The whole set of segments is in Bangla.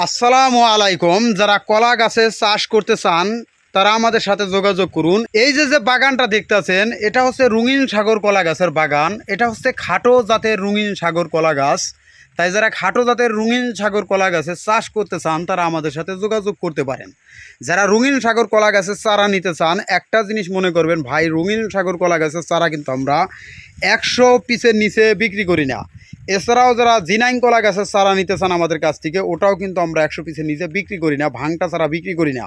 আসসালামু আলাইকুম। যারা কলা গাছের চাষ করতে চান তারা আমাদের সাথে যোগাযোগ করুন। এই যে বাগানটা দেখতেছেন এটা হচ্ছে রঙিন সাগর কলা গাছের বাগান। এটা হচ্ছে খাটো জাতের রঙিন সাগর কলা গাছ। তাই যারা খাটো জাতের রঙিন সাগর কলা গাছের চাষ করতে চান তারা আমাদের সাথে যোগাযোগ করতে পারেন। যারা রঙিন সাগর কলা গাছের চারা নিতে চান একটা জিনিস মনে করবেন, ভাই রঙিন সাগর কলা গাছের চারা কিন্তু আমরা 100 পিসের নিচে বিক্রি করি না। এছাড়াও যারা জিনাইন কলা গাছের চারা নিতে চান আমাদের কাছ থেকে, ওটাও কিন্তু আমরা 100 পিসের নিচে বিক্রি করি না, ভাঙটা চারা বিক্রি করি না।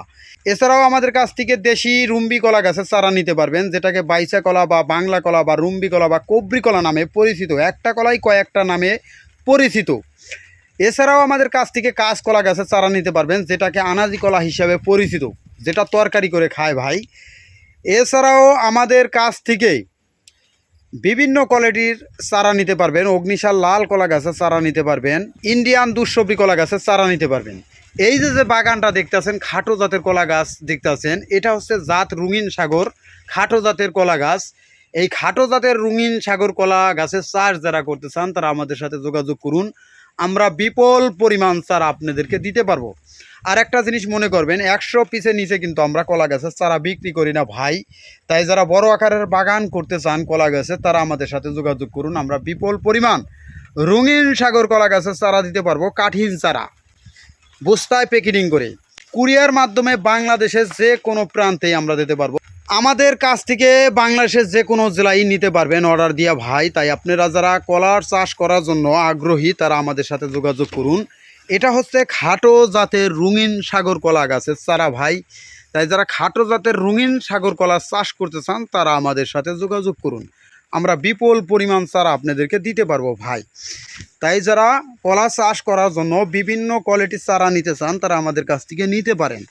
এছাড়াও আমাদের কাছ থেকে দেশি রুম্বি কলা গাছের চারা নিতে পারবেন, যেটাকে বাইচা কলা বা বাংলা কলা বা রুম্বি কলা বা কবরি কলা নামে পরিচিত। একটা কলাই কয়েকটা নামে পরিচিত। এছাড়াও আমাদের কাছ থেকে কাঁচ কলা গাছের চারা নিতে পারবেন, যেটাকে আনাজি কলা হিসাবে পরিচিত, যেটা তরকারি করে খায় ভাই। এছাড়াও আমাদের কাছ থেকে বিভিন্ন কোয়ালিটির চারা নিতে পারবেন। অগ্নিশাল লাল কলা গাছের চারা নিতে পারবেন, ইন্ডিয়ান দুঃসবরি কলা গাছের চারা নিতে পারবেন। এই যে বাগানটা দেখতেছেন খাটো জাতের কলা গাছ দেখতেছেন, এটা হচ্ছে জাত রঙিন সাগর খাটো জাতের কলা গাছ। এই খাটো জাতের রঙিন সাগর কলা গাছের চাষ যারা করতে চান তারা আমাদের সাথে যোগাযোগ করুন। আমরা বিপুল পরিমাণ চারা আপনাদেরকে দিতে পারবো। আর একটা জিনিস মনে করবেন, 100 পিসের নিচে কিন্তু আমরা কলা গাছের চারা বিক্রি করি না ভাই। তাই যারা বড় আকারের বাগান করতে চান কলা গাছে তারা আমাদের সাথে যোগাযোগ করুন। আমরা বিপুল পরিমাণ রঙিন সাগর কলা গাছের চারা দিতে পারবো, কাঠিন চারা বস্তায় প্যাকেটিং করে কুরিয়ার মাধ্যমে বাংলাদেশের যে কোনো প্রান্তেই আমরা দিতে পারবো। আমাদের কাছ থেকে বাংলাদেশের যে কোনো জেলায় নিতে পারবেন অর্ডার দিয়া ভাই। তাই আপনারা যারা কলার চাষ করার জন্য আগ্রহী তারা আমাদের সাথে যোগাযোগ করুন। এটা হচ্ছে খাটো জাতের রঙিন সাগর কলা গাছের চারা ভাই। তাই যারা খাটো জাতের রঙিন সাগর কলা চাষ করতে চান তারা আমাদের সাথে যোগাযোগ করুন। আমরা বিপুল পরিমাণ চারা আপনাদেরকে দিতে পারবো ভাই। তাই যারা কলা চাষ করার জন্য বিভিন্ন কোয়ালিটির চারা নিতে চান তারা আমাদের কাছ থেকে নিতে পারেন।